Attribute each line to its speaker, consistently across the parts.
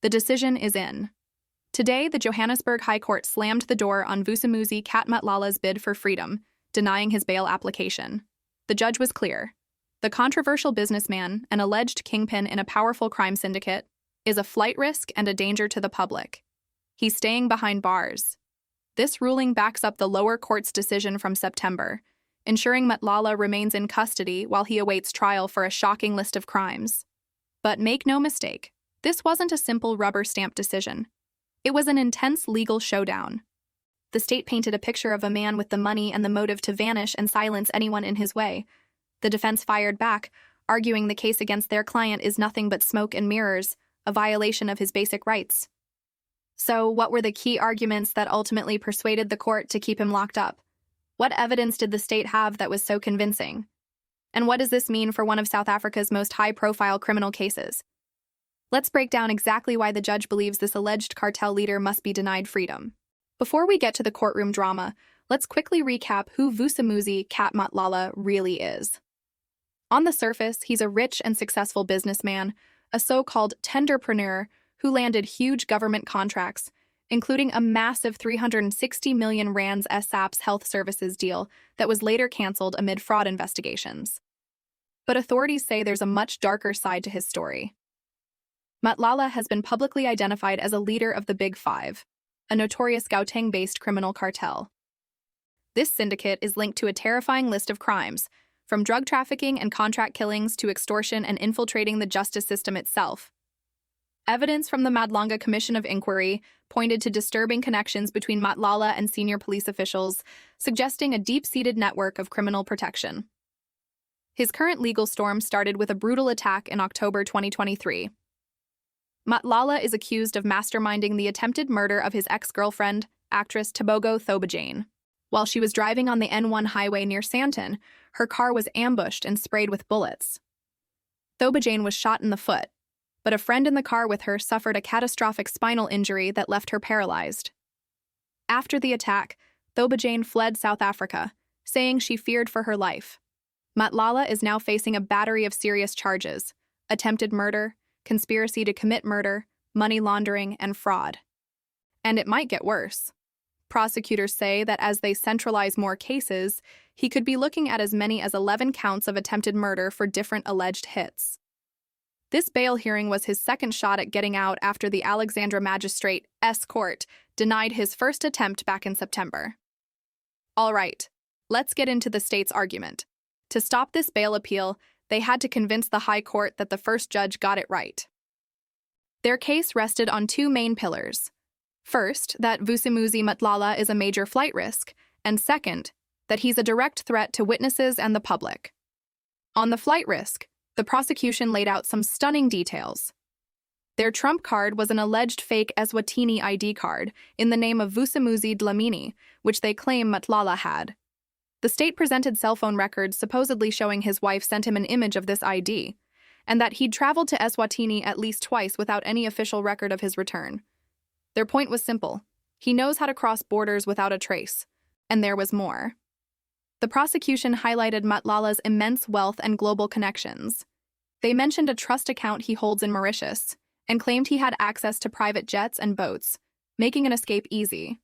Speaker 1: The decision is in. Today, the Johannesburg High Court slammed the door on Vusimuzi Kat Matlala's bid for freedom, denying his bail application. The judge was clear. The controversial businessman, an alleged kingpin in a powerful crime syndicate, is a flight risk and a danger to the public. He's staying behind bars. This ruling backs up the lower court's decision from September, ensuring Matlala remains in custody while he awaits trial for a shocking list of crimes. But make no mistake, this wasn't a simple rubber-stamp decision. It was an intense legal showdown. The state painted a picture of a man with the money and the motive to vanish and silence anyone in his way. The defense fired back, arguing the case against their client is nothing but smoke and mirrors, a violation of his basic rights. So, what were the key arguments that ultimately persuaded the court to keep him locked up? What evidence did the state have that was so convincing? And what does this mean for one of South Africa's most high-profile criminal cases? Let's break down exactly why the judge believes this alleged cartel leader must be denied freedom. Before we get to the courtroom drama, let's quickly recap who Vusimuzi Kat Matlala really is. On the surface, he's a rich and successful businessman, a so-called tenderpreneur who landed huge government contracts, including a massive 360 million rands SABC health services deal that was later cancelled amid fraud investigations. But authorities say there's a much darker side to his story. Matlala has been publicly identified as a leader of the Big Five, a notorious Gauteng-based criminal cartel. This syndicate is linked to a terrifying list of crimes, from drug trafficking and contract killings to extortion and infiltrating the justice system itself. Evidence from the Madlanga Commission of Inquiry pointed to disturbing connections between Matlala and senior police officials, suggesting a deep-seated network of criminal protection. His current legal storm started with a brutal attack in October 2023. Matlala is accused of masterminding the attempted murder of his ex-girlfriend, actress Tebogo Thobajane. While she was driving on the N1 highway near Sandton, her car was ambushed and sprayed with bullets. Thobajane was shot in the foot, but a friend in the car with her suffered a catastrophic spinal injury that left her paralyzed. After the attack, Thobajane fled South Africa, saying she feared for her life. Matlala is now facing a battery of serious charges: attempted murder, conspiracy to commit murder, money laundering, and fraud. And it might get worse. Prosecutors say that as they centralize more cases, he could be looking at as many as 11 counts of attempted murder for different alleged hits. This bail hearing was his second shot at getting out after the Alexandra Magistrates Court denied his first attempt back in September. All right, let's get into the state's argument. To stop this bail appeal, they had to convince the High Court that the first judge got it right. Their case rested on two main pillars. First, that Vusimuzi Matlala is a major flight risk, and second, that he's a direct threat to witnesses and the public. On the flight risk, the prosecution laid out some stunning details. Their trump card was an alleged fake Eswatini ID card in the name of Vusimuzi Dlamini, which they claim Matlala had. The state presented cell phone records supposedly showing his wife sent him an image of this ID, and that he'd traveled to Eswatini at least twice without any official record of his return. Their point was simple: he knows how to cross borders without a trace, and there was more. The prosecution highlighted Matlala's immense wealth and global connections. They mentioned a trust account he holds in Mauritius, and claimed he had access to private jets and boats, making an escape easy.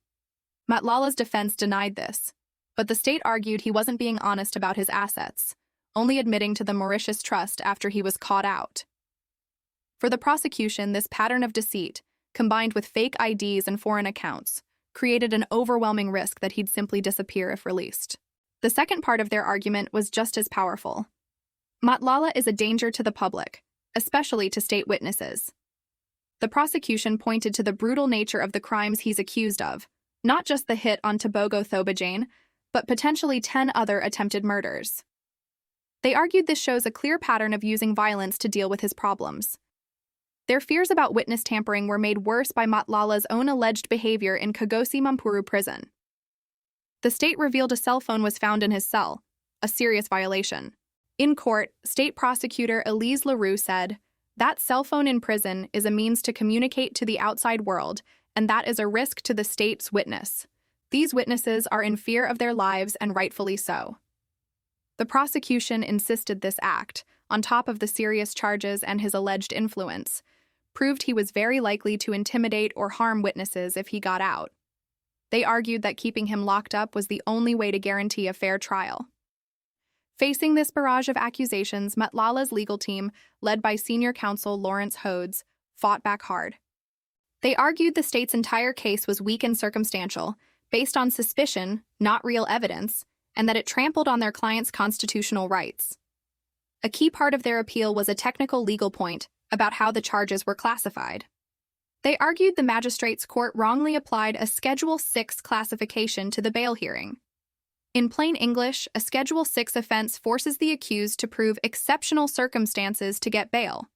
Speaker 1: Matlala's defense denied this, but the state argued he wasn't being honest about his assets, only admitting to the Mauritius trust after he was caught out. For the prosecution, this pattern of deceit, combined with fake IDs and foreign accounts, created an overwhelming risk that he'd simply disappear if released. The second part of their argument was just as powerful. Matlala is a danger to the public, especially to state witnesses. The prosecution pointed to the brutal nature of the crimes he's accused of, not just the hit on Tebogo Thobajane, but potentially 10 other attempted murders. They argued this shows a clear pattern of using violence to deal with his problems. Their fears about witness tampering were made worse by Matlala's own alleged behavior in Kagosi Mampuru prison. The state revealed a cell phone was found in his cell, a serious violation. In court, state prosecutor Elise LaRue said, "That cell phone in prison is a means to communicate to the outside world, and that is a risk to the state's witness. These witnesses are in fear of their lives, and rightfully so." The prosecution insisted this act, on top of the serious charges and his alleged influence, proved he was very likely to intimidate or harm witnesses if he got out. They argued that keeping him locked up was the only way to guarantee a fair trial. Facing this barrage of accusations, Matlala's legal team, led by senior counsel Lawrence Hodes, fought back hard. They argued the state's entire case was weak and circumstantial, based on suspicion, not real evidence, and that it trampled on their client's constitutional rights. A key part of their appeal was a technical legal point about how the charges were classified. They argued the Magistrates Court wrongly applied a Schedule 6 classification to the bail hearing. In plain English, a Schedule 6 offense forces the accused to prove exceptional circumstances to get bail,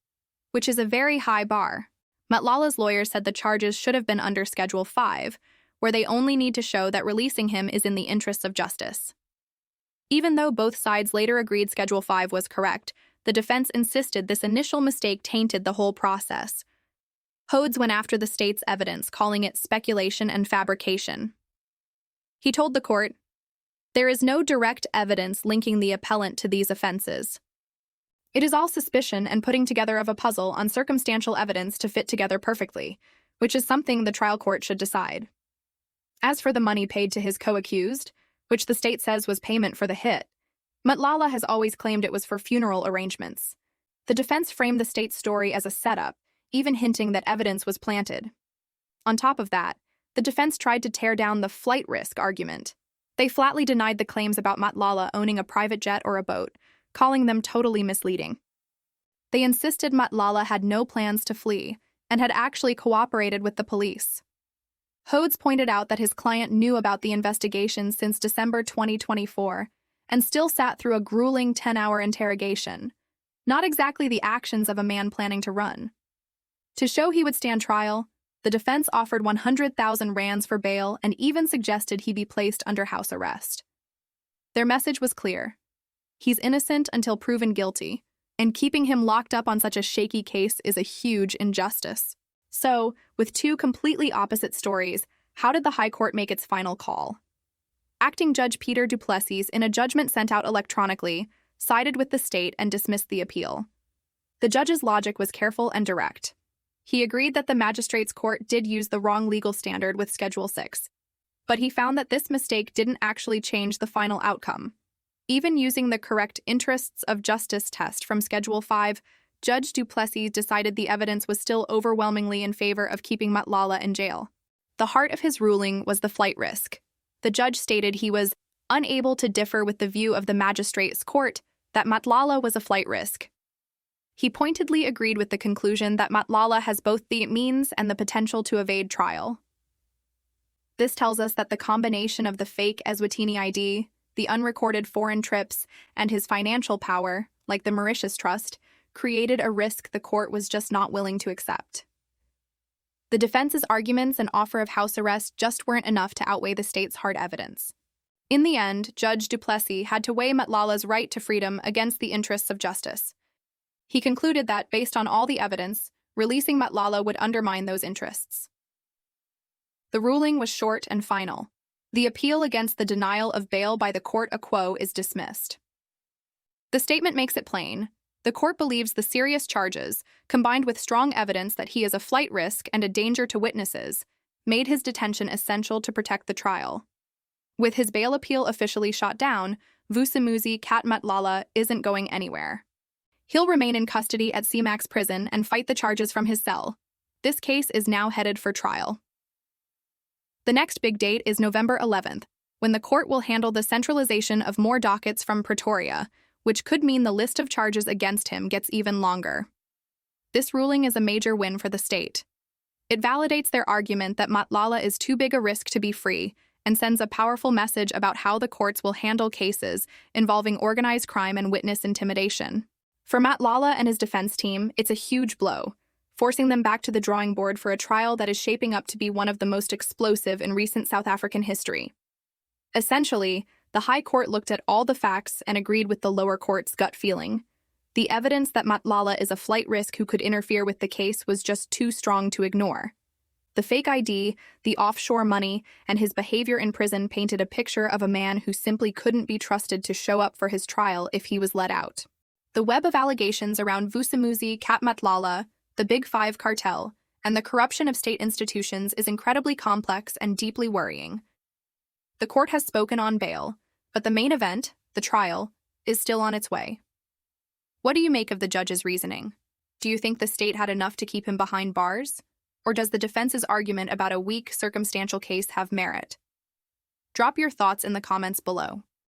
Speaker 1: which is a very high bar. Matlala's lawyers said the charges should have been under Schedule 5, where they only need to show that releasing him is in the interests of justice. Even though both sides later agreed Schedule 5 was correct, the defense insisted this initial mistake tainted the whole process. Hodes went after the state's evidence, calling it speculation and fabrication. He told the court, "There is no direct evidence linking the appellant to these offenses. It is all suspicion and putting together of a puzzle on circumstantial evidence to fit together perfectly, which is something the trial court should decide. As for the money paid to his co-accused, which the state says was payment for the hit, Matlala has always claimed it was for funeral arrangements. The defense framed the state's story as a setup, even hinting that evidence was planted. On top of that, the defense tried to tear down the flight risk argument. They flatly denied the claims about Matlala owning a private jet or a boat, calling them totally misleading. They insisted Matlala had no plans to flee and had actually cooperated with the police. Hodes pointed out that his client knew about the investigation since December 2024 and still sat through a grueling 10-hour interrogation, not exactly the actions of a man planning to run. To show he would stand trial, the defense offered 100,000 rands for bail and even suggested he be placed under house arrest. Their message was clear. He's innocent until proven guilty, and keeping him locked up on such a shaky case is a huge injustice. So, with two completely opposite stories, how did the High Court make its final call? Acting Judge Peter Duplessis, in a judgment sent out electronically, sided with the state and dismissed the appeal. The judge's logic was careful and direct. He agreed that the Magistrates Court did use the wrong legal standard with Schedule 6, but he found that this mistake didn't actually change the final outcome. Even using the correct interests of justice test from Schedule 5, Judge Duplessis decided the evidence was still overwhelmingly in favor of keeping Matlala in jail. The heart of his ruling was the flight risk. The judge stated he was unable to differ with the view of the Magistrates Court that Matlala was a flight risk. He pointedly agreed with the conclusion that Matlala has both the means and the potential to evade trial. This tells us that the combination of the fake Eswatini ID, the unrecorded foreign trips, and his financial power, like the Mauritius Trust, created a risk the court was just not willing to accept. The defense's arguments and offer of house arrest just weren't enough to outweigh the state's hard evidence. In the end, Judge Duplessis had to weigh Matlala's right to freedom against the interests of justice. He concluded that, based on all the evidence, releasing Matlala would undermine those interests. The ruling was short and final. The appeal against the denial of bail by the court a quo is dismissed. The statement makes it plain. The court believes the serious charges, combined with strong evidence that he is a flight risk and a danger to witnesses, made his detention essential to protect the trial. With his bail appeal officially shot down, Vusimuzi Cat Matlala isn't going anywhere. He'll remain in custody at CMAX prison and fight the charges from his cell. This case is now headed for trial. The next big date is November 11th, when the court will handle the centralization of more dockets from Pretoria, which could mean the list of charges against him gets even longer. This ruling is a major win for the state. It validates their argument that Matlala is too big a risk to be free and sends a powerful message about how the courts will handle cases involving organized crime and witness intimidation. For Matlala and his defense team, it's a huge blow, forcing them back to the drawing board for a trial that is shaping up to be one of the most explosive in recent South African history. Essentially, the High Court looked at all the facts and agreed with the lower court's gut feeling. The evidence that Matlala is a flight risk who could interfere with the case was just too strong to ignore. The fake ID, the offshore money, and his behavior in prison painted a picture of a man who simply couldn't be trusted to show up for his trial if he was let out. The web of allegations around Vusimuzi Cat Matlala, The Big Five cartel and the corruption of state institutions is incredibly complex and deeply worrying. The court has spoken on bail, but the main event, the trial, is still on its way. What do you make of the judge's reasoning? Do you think the state had enough to keep him behind bars? Or does the defense's argument about a weak, circumstantial case have merit? Drop your thoughts in the comments below.